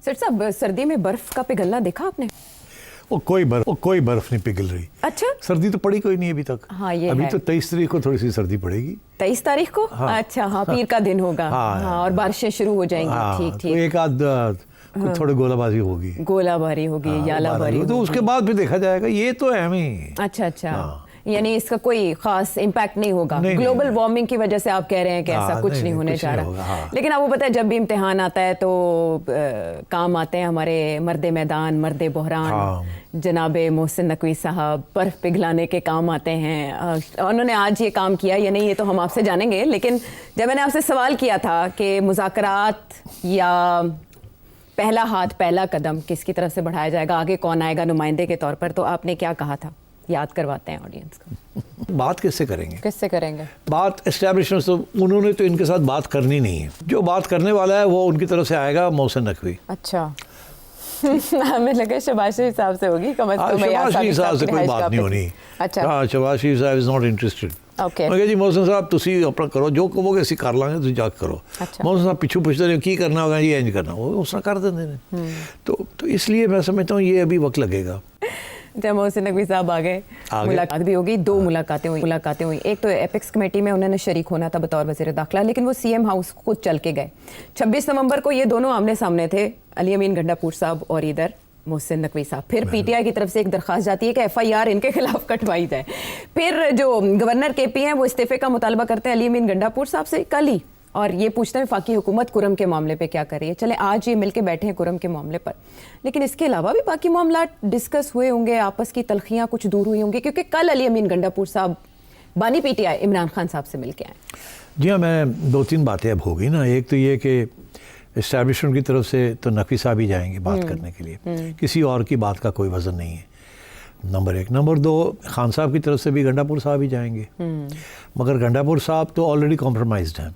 Sir साहब, सर्दी में बर्फ का पिघलना देखा आपने? वो कोई बर्फ नहीं पिघल रही। अच्छा, सर्दी तो पड़ी कोई नहीं अभी तक। हाँ, ये अभी है। तो 23 तारीख को थोड़ी सी सर्दी पड़ेगी। 23 तारीख को? हाँ। अच्छा, हाँ, पीर का दिन होगा। हाँ, और बारिशें शुरू हो जाएंगी। हाँ, ठीक तो ठीक, एक आध थोड़ी गोलाबाजी होगी, गोलाबारी होगी, यालाबारी तो होगी। उसके बाद फिर देखा जाएगा। ये तो है हमें। अच्छा अच्छा, हाँ। यानी इसका कोई खास इम्पैक्ट नहीं होगा। नहीं, ग्लोबल नहीं। वार्मिंग की वजह से आप कह रहे हैं कि ऐसा हाँ, कुछ नहीं, नहीं होने कुछ जा नहीं रहा। होगा, हाँ। लेकिन आपको पता है, जब भी इम्तिहान आता है तो काम आते हैं हमारे मर्द मैदान, मर्द बहरान, हाँ। जनाबे मोहसिन नकवी साहब बर्फ पिघलाने के काम आते हैं। उन्होंने आज ये काम किया या नहीं, ये तो हम आपसे जानेंगे। लेकिन जब मैंने आपसे सवाल किया था कि मुज़ाकरात या पहला हाथ, पहला कदम किसकी तरफ से बढ़ाया जाएगा, आगे कौन आएगा नुमाइंदे के तौर पर, तो आपने क्या कहा था? याद करवाते हैं ऑडियंस को। बात किससे करेंगे? किससे करेंगे बात एस्टैब्लिशमेंट, तो उन्होंने तो इनके साथ बात करनी नहीं है। जो बात करने वाला है वो उनकी तरफ से आएगा, मोहसिन नकवी। अच्छा हमें लगा शहबाज शरीफ साहब से होगी। शहबाज शरीफ साहब से कोई बात नहीं होनी। अच्छा, हाँ, शहबाज शरीफ साहब इज नॉट इंटरेस्टेड। ओके, मैं कहा जी मोहसिन साहब तुसी अपना करो, जो कहोगे ਅਸੀਂ ਕਰ ਲਾਂਗੇ, ਤੁਸੀਂ ਜਾ करो। अच्छा। मोहसिन साहब पिछू पूछते रहे की करना होगा, ये इंज करना, वो उसने कर देते हैं। तो इसलिए मैं समझता हूँ ये अभी वक्त लगेगा। जब मोहसिन नकवी साहब आ गए, मुलाकात भी होगी। दो मुलाकातें हुई। एक तो एपेक्स कमेटी में उन्होंने शरीक होना था बतौर वज़ीर दाखिला, लेकिन वो सीएम हाउस खुद चल के गए। 26 नवंबर को ये दोनों आमने सामने थे, अली अमीन गंडापुर साहब और इधर मोहसिन नकवी साहब। फिर पीटीआई की तरफ से एक दरख्वास्त जाती है कि एफआईआर इनके खिलाफ कटवाई जाए। फिर जो गवर्नर केपी हैं वो इस्तीफे का मुतालबा करते हैं अली अमीन गंडापुर साहब से कल ही, और ये पूछते हैं वफाकी हुकूमत कुरम के मामले पे क्या कर रही है। चले आज ये मिलके बैठे हैं कुरम के मामले पर, लेकिन इसके अलावा भी बाकी मामला डिस्कस हुए होंगे, आपस की तलखियाँ कुछ दूर हुई होंगी, क्योंकि कल अली अमीन गंडापुर साहब बानी पीटीआई इमरान खान साहब से मिलके आए। जी हाँ, मैं 2-3 बातें अब हो गई ना। एक तो ये कि इस्टेब्लिशमेंट की तरफ से तो नकवी साहब ही जाएंगे बात करने के लिए, किसी और की बात का कोई वजन नहीं है, नंबर 1। नंबर 2, खान साहब की तरफ से भी गंडापुर साहब ही जाएंगे। मगर गंडापुर साहब तो ऑलरेडी कॉम्प्रोमाइज्ड हैं।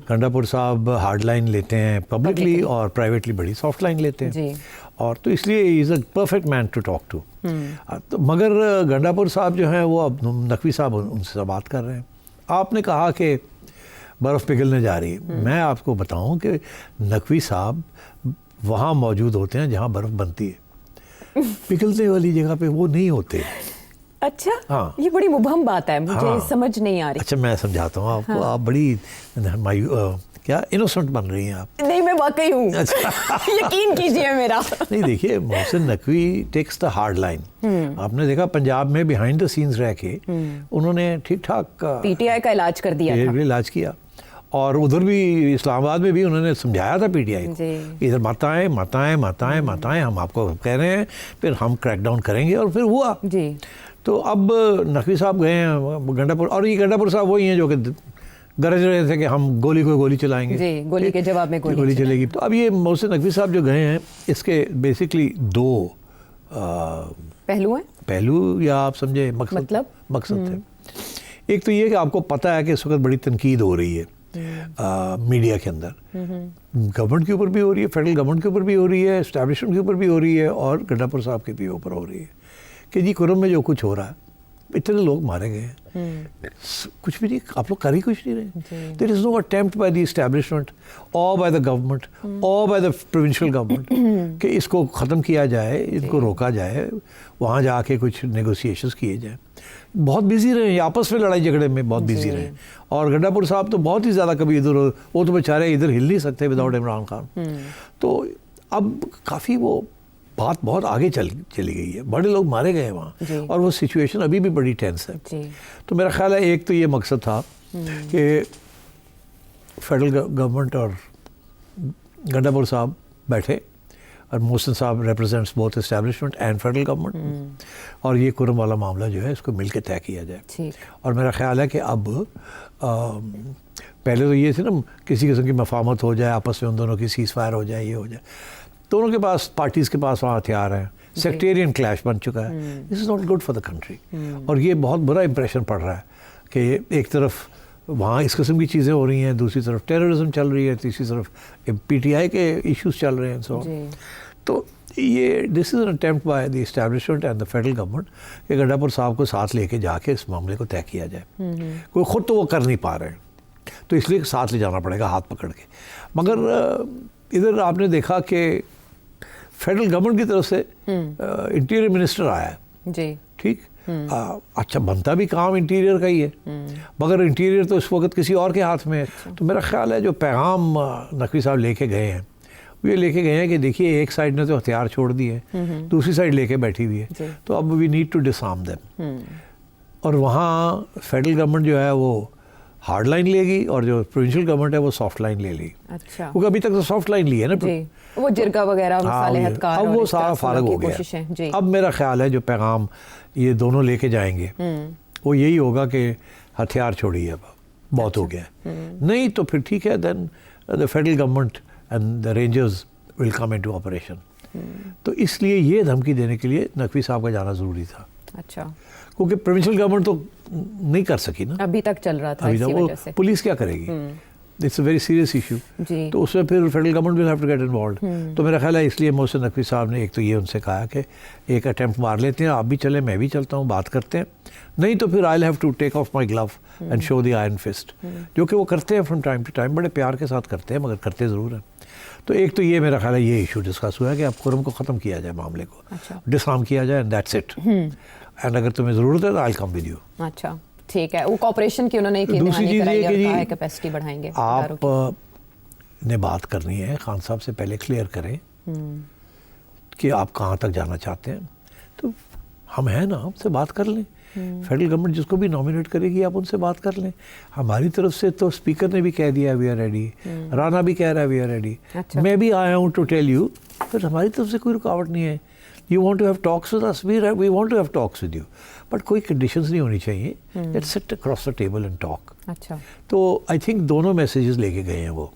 गंडापुर साहब हार्ड लाइन लेते हैं पब्लिकली, और प्राइवेटली बड़ी सॉफ्ट लाइन लेते हैं, और तो इसलिए is a perfect man to talk to. तो मगर गंडापुर साहब जो हैं वो अब नकवी साहब उनसे बात कर रहे हैं। आपने कहा कि बर्फ़ पिघलने जा रही है। मैं आपको बताऊं कि नकवी साहब वहाँ मौजूद होते हैं जहाँ बर्फ़ बनती है, पिघलने वाली जगह पे वो नहीं होते। अच्छा, हाँ। ये बड़ी मुबहम बात है, मुझे हाँ। समझ नहीं आ रही। अच्छा, मैं समझाता हूँ आपको। आप बड़ी क्या इनोसेंट बन रही हैं आप। नहीं, मैं वाकई हूँ। अच्छा। यकीन कीजिए मेरा। नहीं, देखिए, Mohsin Naqvi takes the hard line. आपने देखा पंजाब में बिहाइंड द सीन्स रह के उन्होंने ठीक ठाक पीटीआई का इलाज कर दिया था। इलाज किया, और उधर भी इस्लामाबाद में भी उन्होंने समझाया था पीटीआई को, इधर माताएं माताएं माताएं माताएं, हम आपको कह रहे हैं, फिर हम क्रैकडाउन करेंगे, और फिर हुआ जी। तो अब नकवी साहब गए हैं गंडापुर, और ये गंडापुर साहब वही हैं जो कि गरज रहे थे कि हम गोली को गोली चलाएंगे जी, गोली के जवाब में गोली चलेगी। तो अब ये मोहसिन नकवी साहब जो गए हैं, इसके बेसिकली 2 पहलू हैं, पहलू, या आप समझे मकसद थे। एक तो ये कि आपको पता है कि इस वक्त बड़ी तनकीद हो रही है मीडिया के अंदर, गवर्नमेंट के ऊपर भी हो रही है, फेडरल गवर्नमेंट के ऊपर भी हो रही है, एस्टैब्लिशमेंट के ऊपर भी हो रही है, और गंडापुर साहब के भी ऊपर हो रही है कि जी कुरम में जो कुछ हो रहा है, इतने लोग मारे गए हैं, कुछ भी नहीं, आप लोग कर ही कुछ नहीं रहे। There is no attempt by the establishment और बाय द गवर्नमेंट और बाय द प्रोविंशियल गवर्नमेंट कि इसको ख़त्म किया जाए, इनको रोका जाए, वहाँ जाके कुछ नेगोशिएशंस किए जाए। बहुत बिजी रहे, आपस में लड़ाई झगड़े में बहुत बिजी रहे, और गंडापुर साहब तो बहुत ही ज़्यादा कभी इधर, वो तो बेचारे इधर हिल नहीं सकते विदाउट इमरान खान। तो अब काफ़ी वो बात बहुत आगे चली गई है, बड़े लोग मारे गए वहाँ, और वो सिचुएशन अभी भी बड़ी टेंस है। तो मेरा ख्याल है एक तो ये मकसद था कि फेडरल गवर्नमेंट और गंडापुर साहब बैठे, और मोहसिन साहब represents both establishment and federal government, और ये कुरम वाला मामला जो है इसको मिल के तय किया जाए। और मेरा ख्याल है कि अब पहले तो ये थी ना, किसी किस्म की मफाहमत हो जाए, आपस में उन दोनों की सीज़ फायर हो जाए, ये हो जाए, दोनों के पास, पार्टीज़ के पास वहाँ हथियार हैं, सेक्टेरियन क्लैश बन चुका है। This is not good for the country, और ये बहुत बुरा इंप्रेशन पड़ रहा है कि एक तरफ वहाँ इस किस्म की चीज़ें हो रही हैं, दूसरी तरफ टेररिज्म चल रही है, तीसरी तरफ पीटीआई के इश्यूज चल रहे हैं। तो ये this is an attempt by the establishment and the federal government कि गंडापुर साहब को साथ लेके जाके इस मामले को तय किया जाए। कोई ख़ुद तो वो कर नहीं पा रहे हैं, तो इसलिए साथ ले जाना पड़ेगा हाथ पकड़ के। मगर इधर आपने देखा कि फेडरल गवर्नमेंट की तरफ से इंटीरियर मिनिस्टर आया है जी, ठीक, अच्छा बनता भी काम इंटीरियर का ही है, मगर इंटीरियर तो इस वक्त किसी और के हाथ में है। तो मेरा ख्याल है जो पैगाम नकवी साहब लेके गए हैं वो ये लेके गए हैं कि देखिए एक साइड ने तो हथियार छोड़ दिए, दूसरी साइड लेके बैठी हुई है, तो अब we need to disarm them. और वहाँ फेडरल गवर्नमेंट जो है वो हार्ड लाइन लेगी और जो प्रोविंशियल गवर्नमेंट है वो सॉफ्ट लाइन ले ली। अच्छा, क्योंकि अभी तक तो सॉफ्ट लाइन ली है ना, जी, वो जिरगा वगैरह मसाले हथकार, अब वो सारा फारग हो गया। अब मेरा ख्याल है जो पैगाम ये दोनों लेके जाएंगे वो यही होगा कि हथियार छोड़िए, अब बहुत हो गया। नहीं तो फिर ठीक है, then the federal government and the rangers will come into operation. तो इसलिए ये धमकी देने के लिए नकवी साहब का जाना ज़रूरी था। अच्छा, क्योंकि प्रोविंशियल गवर्नमेंट तो नहीं कर सकी ना, अभी तक चल रहा था, इसी वजह से पुलिस क्या करेगी, it's a very serious issue. तो उसमें फिर federal government will have to get involved. तो मेरा ख्याल है इसलिए मोहसिन नकवी साहब ने एक तो ये उनसे कहा कि एक अटेम्प्ट मार लेते हैं, आप भी चले मैं भी चलता हूँ, बात करते हैं, नहीं तो फिर I will have to take off my glove and show the iron fist, जो कि वो करते हैं फ्रॉम टाइम टू टाइम, बड़े प्यार के साथ करते हैं मगर करते ज़रूर हैं। तो एक तो ये मेरा ख्याल है ये इशू डिस्कस हुआ है कि अब खुरम को ख़त्म किया जाए, मामले को डिसआर्म किया जाए, एंड दैट्स इट। एंड अगर तुम्हें ज़रूरत है तो I will come with you. अच्छा, ठीक है, वो कॉपरेशन की उन्होंने की दूसरी चीज़ ये कि जी कैपेसिटी बढ़ाएंगे, आप ने बात करनी है खान साहब से पहले क्लियर करें कि आप कहाँ तक जाना चाहते हैं। तो हम हैं ना, हमसे बात कर लें, फेडरल गवर्नमेंट जिसको भी नॉमिनेट करेगी आप उनसे बात कर लें। हमारी तरफ से तो स्पीकर ने भी कह दिया वी आर रेडी, राना भी कह रहा है वी आर रेडी, मैं भी आया हूँ टू टेल यू, पर हमारी तरफ से कोई रुकावट नहीं है। You want to have talks with us, we want to have talks with you, but कोई कंडीशंस नहीं होनी चाहिए, let's sit across the table and talk. अच्छा, तो आई थिंक दोनों मैसेजेस लेके गए हैं वो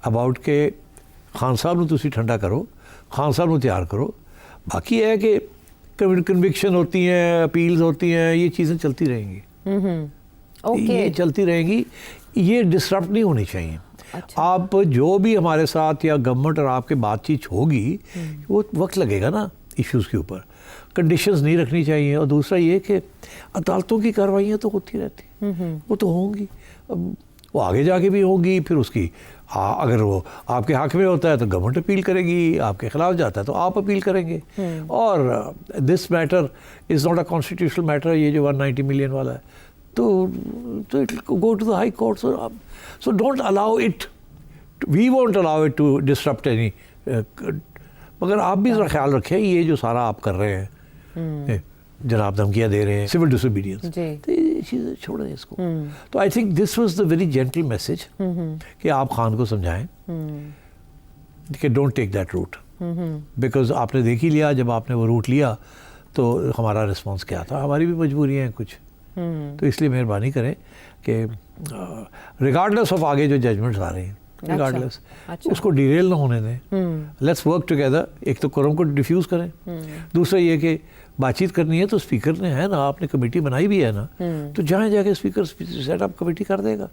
अबाउट के खान साहब ਨੂੰ ਤੁਸੀਂ ਠੰਡਾ ਕਰੋ, खान साहब ਨੂੰ ਤਿਆਰ करो। बाकी है कि कन्विक्शन होती हैं, अपील्स होती हैं, ये चीज़ें चलती रहेंगी, ये चलती रहेंगी, ये डिस्टर्ब नहीं होनी चाहिए। अच्छा। आप जो भी हमारे साथ या गवर्नमेंट और आपके बातचीत होगी वो वक्त लगेगा ना इश्यूज़ के ऊपर, कंडीशंस नहीं रखनी चाहिए। और दूसरा ये कि अदालतों की कार्रवाइयाँ तो होती रहती, वो तो होंगी, वो आगे जाके भी होंगी, फिर उसकी अगर वो आपके हक में होता है तो गवर्नमेंट अपील करेगी, आपके खिलाफ जाता है तो आप अपील करेंगे। और this matter is not a constitutional matter, ये जो 190 मिलियन वाला है, तो it go to the high court. So don't allow it, we won't allow it to disturb any. मगर आप भी ज़रा ख्याल रखें, ये जो सारा आप कर रहे हैं, जनाब धमकियाँ दे रहे हैं, सिविल डिसोबीडियंस, तो ये चीज़ें छोड़ें इसको। तो I think this was the very gentle message कि आप खान को समझाएं कि don't take that route, because आपने देख ही लिया, जब आपने वो रूट लिया तो हमारा रिस्पॉन्स क्या था, हमारी भी मजबूरियाँ हैं कुछ, तो इसलिए मेहरबानी करें कि रिगार्डलेस ऑफ आगे जो जजमेंट्स आ रहे हैं, रिगार्डलेस उसको डिरेल ना होने दें, लेट्स वर्क टुगेदर। एक तो कोरम को डिफ्यूज़ करें, दूसरा ये कि बातचीत करनी है तो स्पीकर ने है ना, आपने कमेटी बनाई भी है ना, तो जहाँ जाके स्पीकर सेटअप कमेटी कर देगा।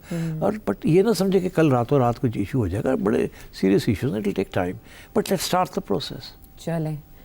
और बट ये ना समझे कि कल रातों रात कुछ इशू हो जाएगा, बड़े serious issues, it will take time, but let's start the process. चलें।